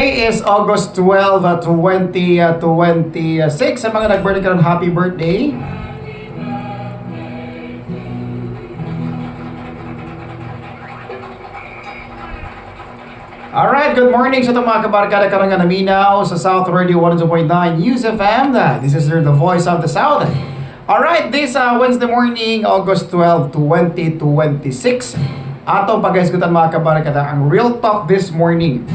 Today is August 12, 2026. Sa mga nag-birthday karon, happy birthday. Alright, good morning sa itong mga kabarkada karang nga naminaw sa South Radio 102.9 News FM. This is the voice of the South. Alright, this Wednesday morning, August 12, 2026. Atong pag-isgutan mga kabarkada ang Real Talk this morning.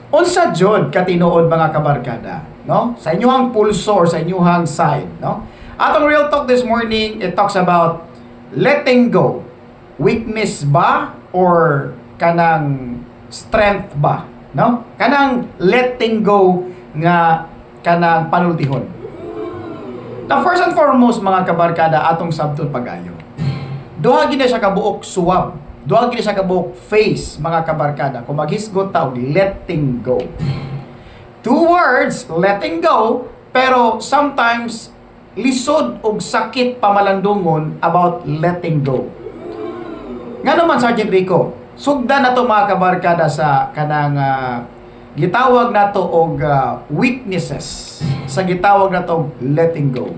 Unsa jud katinuod mga kabarkada, no? Sa inyong pulso or sa inyong side, no? Atong Real Talk this morning, it talks about letting go. Weakness ba or kanang strength ba, no? Kanang letting go nga kanang panultihon. Now, first and foremost mga kabarkada, atong sabton pagayo. Duha gid siya kabuok suwab. Duha gid siya kabuok face mga kabarkada. Kung maghisgot ta og letting go. Two words, letting go, pero sometimes lisod og sakit pamalandungon about letting go. Ngano man Sergeant Rico? Sugdan na to mga kabarkada sa kanang gitawag nato og weaknesses, sa gitawag nato og letting go.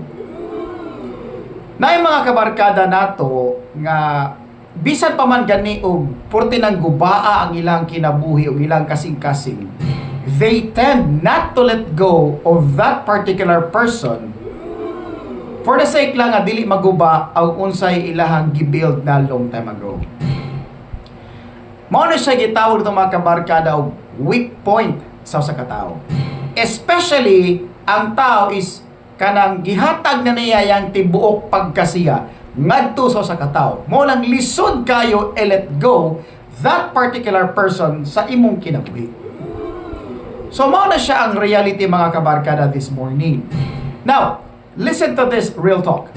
Naay mga kabarkada nato nga bisan pa man gani og porte ng gubaa ang ilang kinabuhi o ilang kasing-kasing, they tend not to let go of that particular person for the sake lang nga dili maguba ang unsay ilahang gibuild na long time ago. Mao na siya gitawag itong mga kabarkada og weak point sa usa ka tawo. Especially ang tao is kanang gihatag na niya yang tibuok pagkasiya ngadto sa usa ka tawo. Mao lang lisod kayo let go that particular person sa imong kinabuhi. So mao na siya ang reality mga kabarkada this morning. Now, listen to this real talk.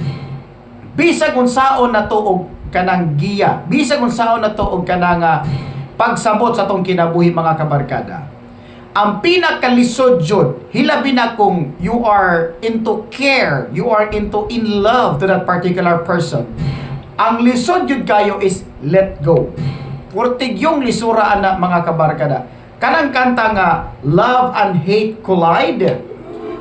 Bisag unsaon na to og kanang giya, bisag unsaon na to og kanang pagsabot sa tong kinabuhi mga kabarkada. Ang pinakalisod jud, hilabi na kung you are into care, you are into in love to that particular person. Ang lisod jud kayo is let go. Purtig yung lisura na mga kabarkada. Kanang kanta nga love and hate collide.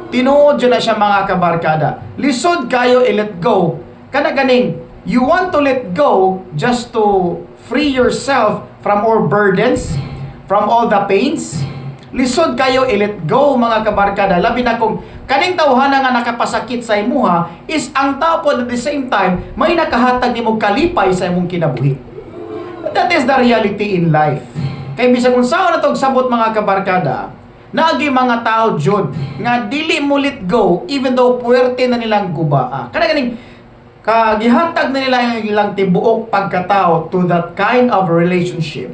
Tinuod jud na siya mga kabarkada. Lisod kayo let go. Kana ganing you want to let go just to free yourself from all burdens, from all the pains. Lisod kayo i-let go mga kabarkada. Labi na kung kaning tawhana nga nakapasakit sa imuha is ang tao po at the same time may nakahatag nimo kalipay sa imong kinabuhi. That is the reality in life. Kay bisag unsaon natong sabot mga kabarkada, naagi mga tao jud nga dili mo let go even though puwerte na nilang gubaa. Kana ganing kagihatag na nila yung ilang tibuok pagkatao to that kind of relationship.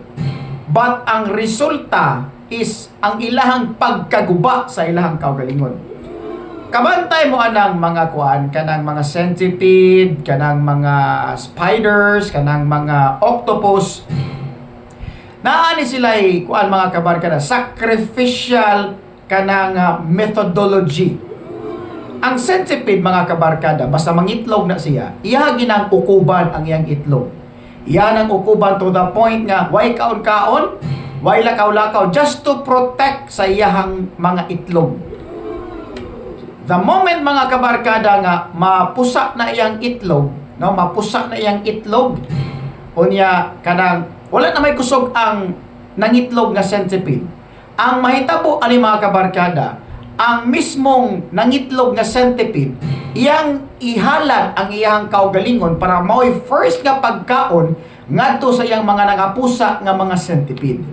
But ang resulta is ang ilahang pagkaguba sa ilahang kaugalingon. Kabantay mo anang mga kuan, kanang mga centipede, kanang mga spiders, kanang mga octopus. Naani sila kuan mga kabarkada, sacrificial kanang methodology. Ang centipede mga kabarkada, basta mangitlog na siya, iya ginang ukuban ang iyang itlog. Iyan ang ukuban to the point nga, why kaon-kaon, why lakaw-lakaw, just to protect sa iyahang mga itlog. The moment mga kabarkada nga, mapusa na iyang itlog, no, mapusa na iyang itlog, unya kanang, wala na may kusog ang nangitlog na centipede. Ang mahitabo ani mga kabarkada, ang mismong nangitlog na centipede, iyang ihalad ang iyang kaugalingon para mao'y first nga pagkaon ngadto sa iyang mga nangapusa nga mga centipede.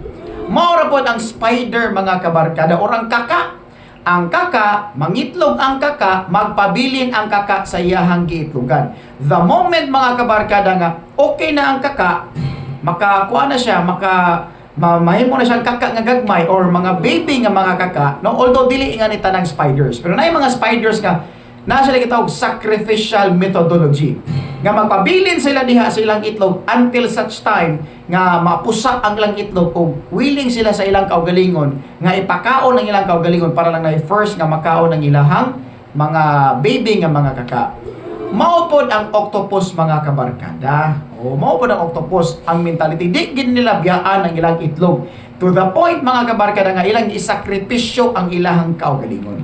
Mao ra pod ang spider mga kabarkada or ang kaka. Ang kaka, mangitlog ang kaka, magpabilin ang kaka sa iyahang giitlogan. The moment mga kabarkada nga okay na ang kaka, makakuha na siya, mahimo na siyang kaka nga gagmay or mga baby nga mga kaka, no, although dili nga ni tanang spiders, pero naay mga spiders nga nasa sila gitawag sacrificial methodology nga magpabilin sila diha sa ilang itlog until such time nga mapusa ang ilang itlog o willing sila sa ilang kaugalingon nga ipakaon ang ilang kaugalingon para lang na first nga makaon ang ilahang mga baby nga mga kaka. Mao pod ang octopus mga kabarkada. O mao pod ang octopus ang mentality. Di gid nila biyaan ang ilang itlog. To the point mga kabarkada nga ilang isakripisyo ang ilahang kaugalingon.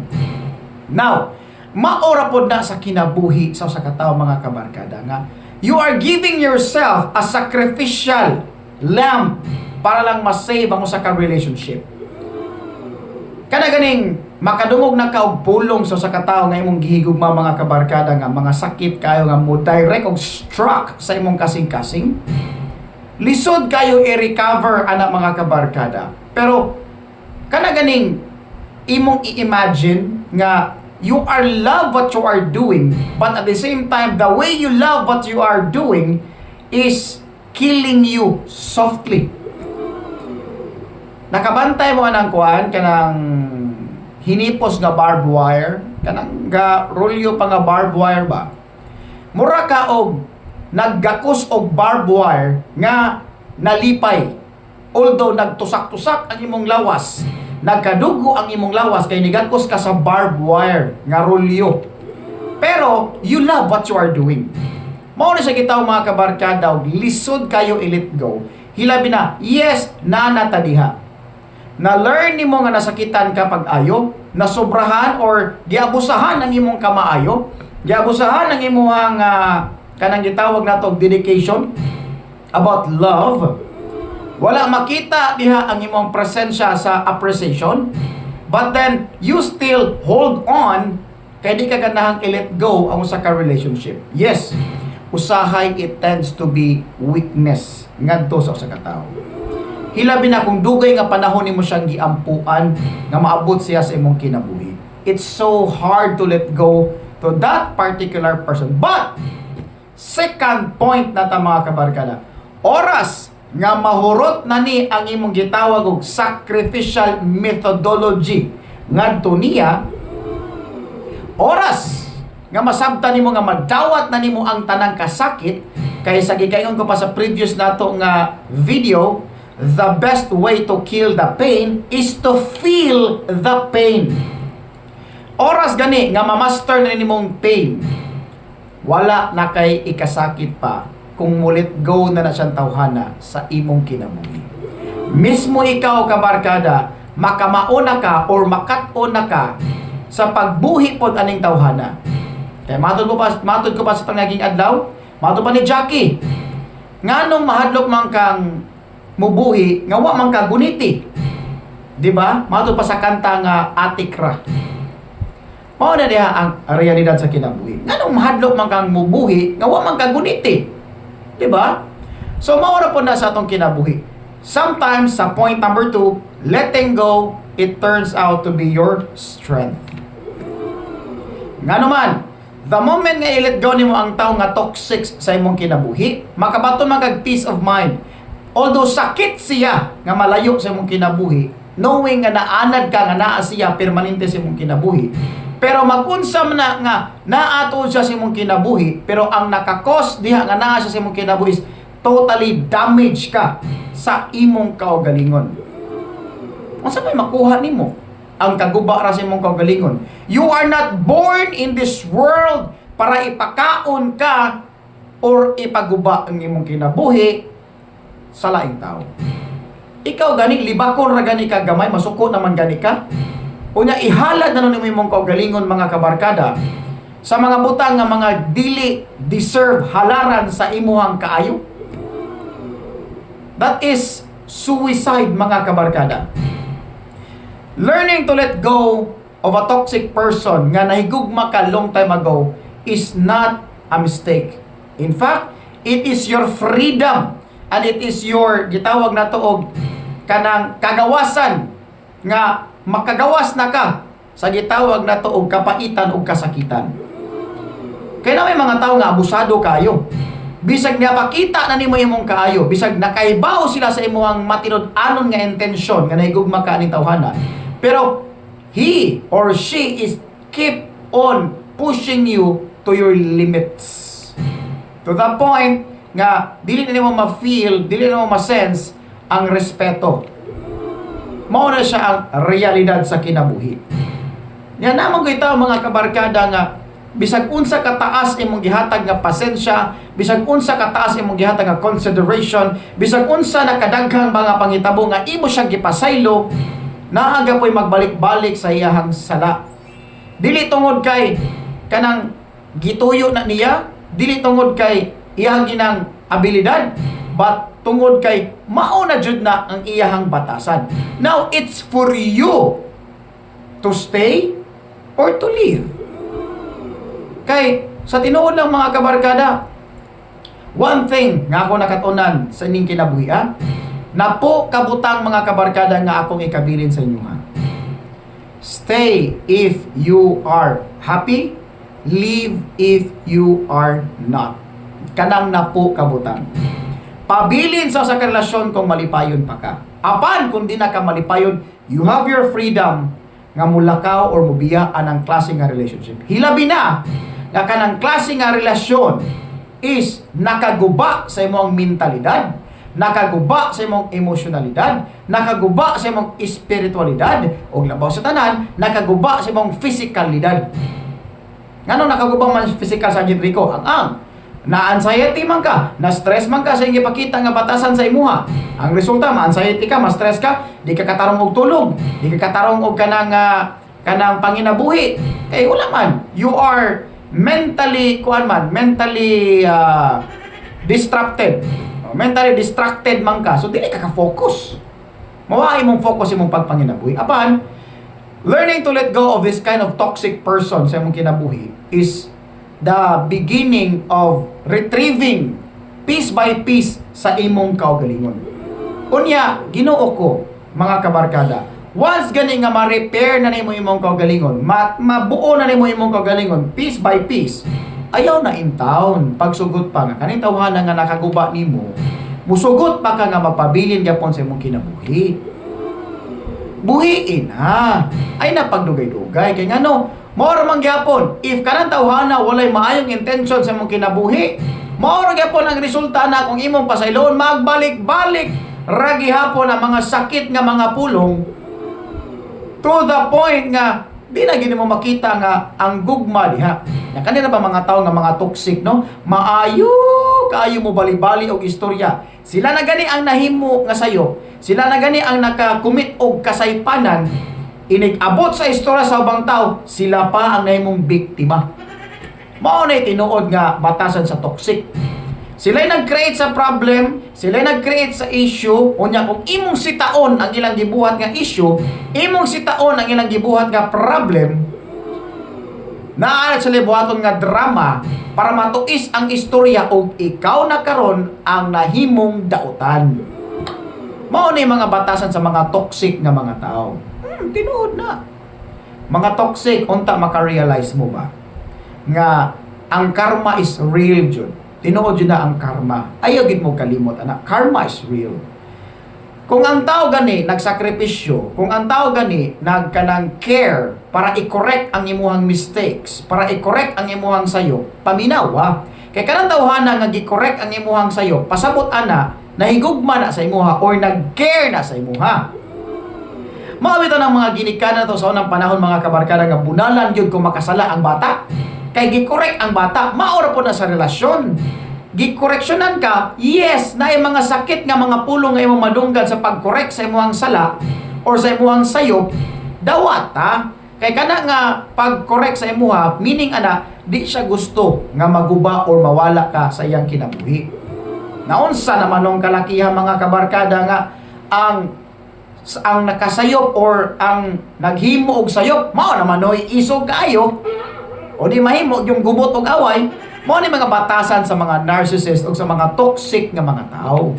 Now, maora pod na sa kinabuhi sa katao mga kabarkada nga you are giving yourself a sacrificial lamb para lang ma-save ang usa ka relationship. Kana ganing makadungog na ka og pulong sa katao nga imong gihigugma mga kabarkada nga mga sakit kayo nga mo direct og struck sa imong kasing-kasing. Lisod kayo i-recover ana mga kabarkada. Pero kana ganing imong i-imagine nga you are love what you are doing, but at the same time the way you love what you are doing is killing you softly. Nakabantay mo anang kuan kanang hinipos nga barbed wire, kanang ga rolyo pa nga barbed wire ba? Mura ka og naggakos og barbed wire nga nalipay. Although nagtusak-tusak ang imong lawas, nagkadugo ang imong lawas kay nigakos ka sa barbed wire nga rolyo. Pero you love what you are doing. Mao na sa kitaw mga kabarkada og lisod kayo i-let go. Hilabi na, yes, nanata diha. Na-learn nimo nga nasakitan ka pag-ayo, nasobrahan or giabusahan ang imong kamaayo, giabusahan ang imong kanang gitawag nato dedication about love. Wala makita diha ang imong presensya sa appreciation, but then you still hold on kay di ka ganahang i-let go ang usa ka relationship. Yes, usahay it tends to be weakness ngadto sa usa ka tawo. Hilabi na kung dugay nga panahon nimo siyang giampuan nga maabot siya sa imong kinabuhi. It's so hard to let go to that particular person. But second point na ta mga kabarkada, oras nga mahurot na ni ang imong gitawag og sacrificial methodology ngadto niya, oras nga masabtan nimo nga madawat na nimo ang tanang kasakit kay sa gigayon ko pa sa previous nato nga video, the best way to kill the pain is to feel the pain. Oras gani nga ma-master na nimong pain, wala na kay ikasakit pa kung mulit go na siyang tawhana sa imong kinabuhi. Mismo ikaw kabarkada, makamauna ka or makatuna ka sa pagbuhi pod aning tawhana. Kaya matod ko pa sa tangaging adlaw, matod pa ni Jackie. Nganong mahadlok man kang mubuhi nga wa man ka guniti. Di ba? Matod pa sa kanta nga Atikra. Mao na diha ang realidad sa kinabuhi. Nganong mahadlok man kang mubuhi nga wa man ka guniti. Di ba? So mao ra po na sa atong kinabuhi. Sometimes sa point number 2, letting go, it turns out to be your strength. Ngano man, the moment nga i-let go nimo ang tao nga toxic sa imong kinabuhi, makabaton man kag peace of mind. Although sakit siya nga malayo sa imong kinabuhi, knowing nga naanad ka nga naa siya permanente sa imong kinabuhi. Pero magunsa man na nga naatuod siya sa imong kinabuhi, pero ang nakakos diha nga naa siya sa imong kinabuhi is totally damage ka sa imong kaugalingon. Unsa may makuha nimo ang kaguba ra sa imong kaugalingon? You are not born in this world para ipakaon ka or ipaguba ang imong kinabuhi sa laing tao. Ikaw gani libakon ra gani ka gamay, masuko naman gani ka. Unya ihalad na nimo imong kaugalingon mga kabarkada sa mga butang nga mga dili deserve halaran sa imuhang kaayo. That is suicide mga kabarkada. Learning to let go of a toxic person nga nahigugma ka long time ago is not a mistake. In fact, it is your freedom and it is your gitawag na to og kanang kagawasan nga makagawas na ka sa gitawag na to og kapaitan ug kasakitan. Kaya na may mga tao nga abusado kayo. Bisag napakita na nimo imong kaayo, bisag nakaibaw sila sa imong matinod-anon nga intensyon nga nahigugma ka aning tawhana. Pero he or she is keep on pushing you to your limits. To the point nga dili na nimo ma-feel, dili na nimo ma-sense ang respeto. Mao na siya ang realidad sa kinabuhi. Yan namang kita mga kabarkada nga bisag unsa kataas imong gihatag nga pasensya, bisag unsa kataas imong gihatag nga consideration, bisag unsa nakadaghang mga pangitabo nga imo siyang gipasaylo, naaga po'y magbalik-balik sa iyahang sala. Dili tungod kay kanang gituyo na niya, dili tungod kay iyang ginang abilidad, but tungod kay mao na jud na ang iyahang batasan. Now it's for you to stay or to leave. Kay sa tinuod lang mga kabarkada, one thing nga ako nakatunan sa ining kinabuhi, na po kabutang mga kabarkada nga akong ikabilin sa inyo, stay if you are happy, leave if you are not. Kanang na po kabutang. Pabilin sa relasyon kung malipayon pa ka. Apan kung di na ka malipayon, you have your freedom nga mulakaw or mubiya anang klase nga relationship. Hilabi na nga kanang klase nga relasyon is nakaguba sa imong mentalidad, nakaguba sa imong emosyonalidad, nakaguba sa imong espiritualidad, o labaw sa tanan, nakaguba sa imong physicalidad. Ngano nakaguba man physical sa Rico? Na-anxiety man ka, na-stress man ka sa iyong ipakita nga batasan sa imuha. Ang resulta, ma-anxiety ka, ma-stress ka, di ka katarong og tulog, di ka katarong og kanang panginabuhi. Eh, wala man. You are mentally distracted. Mentally distracted man ka, so dili ka ka-focus. Mawai mong focus imong pagpanginabuhi. Apan, learning to let go of this kind of toxic person sa imong kinabuhi is the beginning of retrieving piece by piece sa imong kaugalingon. Unya, Ginoo ko, mga kabarkada, once gani nga ma-repair na nimo imong kaugalingon, mabuo na nimo imong kaugalingon piece by piece, ayaw na in town pagsugot pa nga kaning tawhana nga nakaguba nimo, musugot pa ka nga mapabilin gyapon sa imong kinabuhi. Buhiin na. Ay napagdugay-dugay kay ngano, mao ra man gyapon if kanang tawhana walay maayong intention sa imong kinabuhi, mao ra gyapon ang resulta na kung imong pasayloon magbalik-balik ra gihapon ang mga sakit nga mga pulong. To the point nga, di na gini mo makita nga ang gugma diha. Na kanina ba mga tao nga mga toxic, no? Kaayo mo bali-bali og istorya. Sila na gani ang nahimo nga sayo. Sila na gani ang nakakumit og kasaypanan. Inig-abot sa istorya sa ubang tao, sila pa ang nahimong biktima. Mao na tinuod nga batasan sa toxic. Sila'y nag-create sa problem, sila'y nag-create sa issue, unya kung imong sitaon ang ilang gibuhat nga issue, imong sitaon ang ilang gibuhat nga problem, naalat sa libuhaton nga drama para matuis ang istorya o ikaw na karon ang nahimong dautan. Mao ni mga batasan sa mga toxic nga mga tao. Tinuod na. Mga toxic, unta maka-realize mo ba nga ang karma is real jud. Tinuod yun na ang karma. Ayaw gid mo kalimot, anak. Karma is real. Kung ang tao gani nagsakripisyo, kung ang tao gani nagkanang care para i-correct ang imuhang mistakes, para i-correct ang imuhang sayo, paminaw ha. Kay kanang tawhana nga gi-correct ang imuhang sayo, pasabot ana, nahigugma na sa imuha or nag-care na sa imuha. Maabito ng mga ginikanan to sa unang panahon mga kabarkada nga bunalan yun kung makasala ang bata. Kay gi-correct ang bata, maora po na sa relasyon. Gi-correctionan ka, yes, na yung mga sakit nga mga pulong nga imong madunggan sa pag-correct sa imuhang sala or sa imuhang sayop, dawat ha. Kay kana nga pag-correct sa imuha, meaning ana, di siya gusto nga maguba or mawala ka sa iyang kinabuhi. Naunsa naman nung kalakihan mga kabarkada nga ang nakasayop or ang naghimo og sayop, mao naman oy isog kaayo. O di mahimo yung gubot og away, mo ni mga batasan sa mga narcissist o sa mga toxic nga mga tao.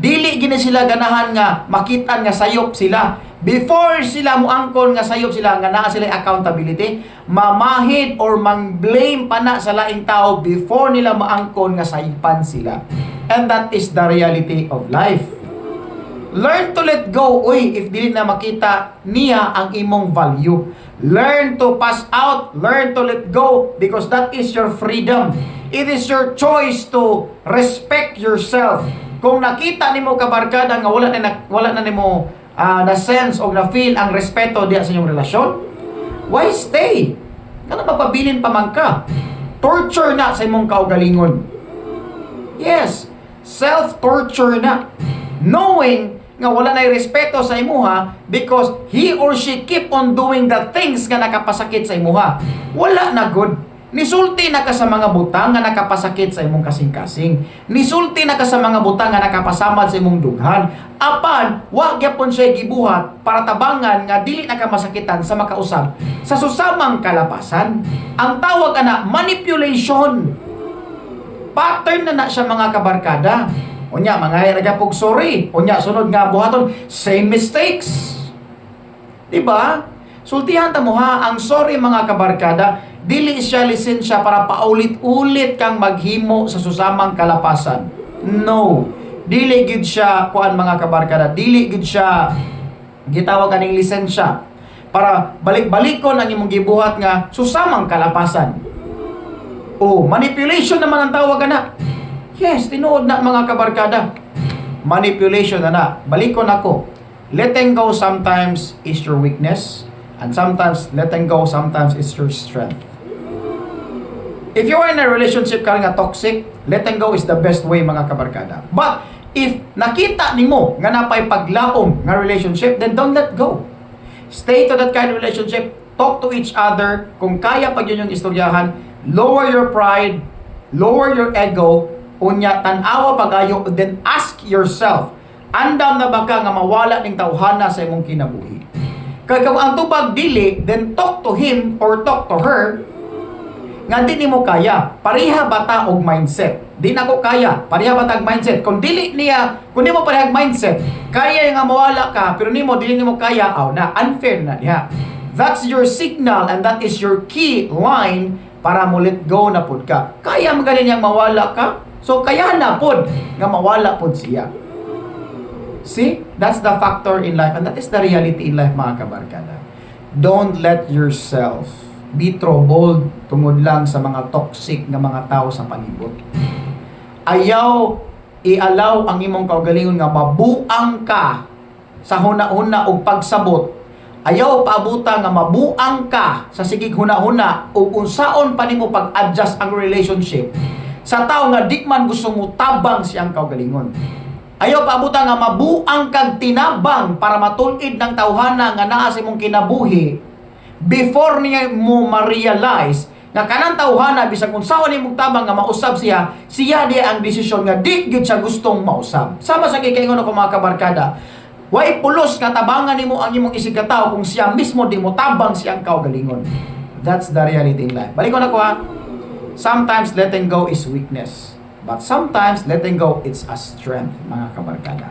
Dili gini sila ganahan nga makitan nga sayop sila. Before sila muangkon nga sayop sila nga naa sila accountability, mamahid or mang-blame pa na sa laing tao before nila maangkon nga sayipan sila. And that is the reality of life. Learn to let go, if dili na makita niya ang imong value. Learn to pass out, learn to let go, because that is your freedom. It is your choice to respect yourself. Kung nakita nimo kabarkada nga wala na nimo na sense o na feel ang respeto diya sa inyong relasyon, why stay? Kana mapabilin pa man ka. Torture na sa imong kaugalingon. Yes, self-torture na. Knowing nga wala na respeto sa imuha because he or she keep on doing the things nga nakapasakit sa imuha. Wala na good. Nisulti na ka sa mga butang nga nakapasakit sa imong kasing-kasing. Nisulti na ka sa mga butang nga nakapasamad sa imong dughan. Apan, wa gyapon siya gibuhat para tabangan nga dili na ka masakitan sa makausab sa susamang kalapasan. Ang tawag ana manipulation. Pattern na siya mga kabarkada. Unya, mga nagapog sorry. Unya, sunod nga buhaton, same mistakes. Diba? Sultihan ta mo ha, ang sorry mga kabarkada, dili siya lisensya para paulit-ulit kang maghimo sa susamang kalapasan. No. Dili gid siya kuan mga kabarkada, dili gid siya gitawag kaning lisensya para balik-balikon ang imong gibuhat nga susamang kalapasan. Oh, manipulation naman ang tawag na. Yes, tinuod na mga kabarkada. Manipulation na. Balikon ako. Letting go sometimes is your weakness, and sometimes letting go sometimes is your strength. If you are in a relationship ka nga toxic, letting go is the best way mga kabarkada. But if nakita nimo nga napay paglaom nga relationship, then don't let go. Stay to that kind of relationship. Talk to each other. Kung kaya pag yun yung istoryahan, lower your pride, lower your ego, unya tan-awa pagayo, then ask yourself, andam na ba ka nga mawala ning tawhana sa imong kinabuhi? Kaya kung ang tubag dili, then talk to him or talk to her nga di nimo kaya. Pareha bata og mindset. Di na ko kaya. Pareha bata og mindset. Kung dili niya, kung di mo pareha og mindset, kaya nga mawala ka, pero nimo dili nimo kaya, aw na unfair na diha. That's your signal and that is your key line para mo let go na pud ka. Kaya mo ganin niyang mawala ka? So kaya na pud nga mawala pud siya. See? That's the factor in life and that is the reality in life mga kabarkada. Don't let yourself be troubled tungod lang sa mga toxic nga mga tao sa palibot. Ayaw i-allow ang imong kaugalingon nga mabuang ka sa huna-huna og pagsabot. Ayaw paabuta nga mabuang ka sa sigig huna-huna o unsaon pa nimo pag-adjust ang relationship sa tao nga di man gusto mo tabang siyang kaugalingon. Ayaw paabuta nga mabuang kag tinabang para matulid ng tawhana nga naa sa imong kinabuhi before niya mo ma-realize nga kanang tawhana bisag unsaon nimong tabang nga mausab siya di ang desisyon nga di gyud siya gustong mausab. Sama sa kikaingon ako mga kabarkada, way pulos nga tabangan nimo ang imong isig ka tawo kung siya mismo di mo tabang siyang kaugalingon. That's the reality in life. Balik ko na ko ha. Sometimes letting go is weakness. But sometimes letting go it's a strength, mga kabarkada.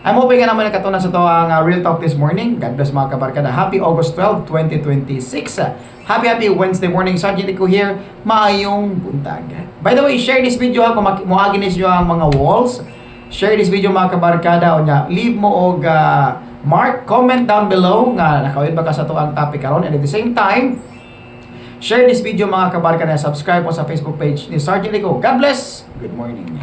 I'm hoping nga naman nakatunan sa ito ang Real Talk this morning. God bless mga kabarkada. Happy August 12, 2026. Happy Wednesday morning. Sergeant Rico here. Maayong buntag. By the way, share this video ha kung muaginis nyo ang mga walls. Share this video mga kabarkada. O nya, leave mo og mark, comment down below nga nakawin ba ka sa ito ang topic karon. And at the same time, share this video mga kabarkada. Subscribe mo sa Facebook page ni Sergeant Rico. God bless. Good morning.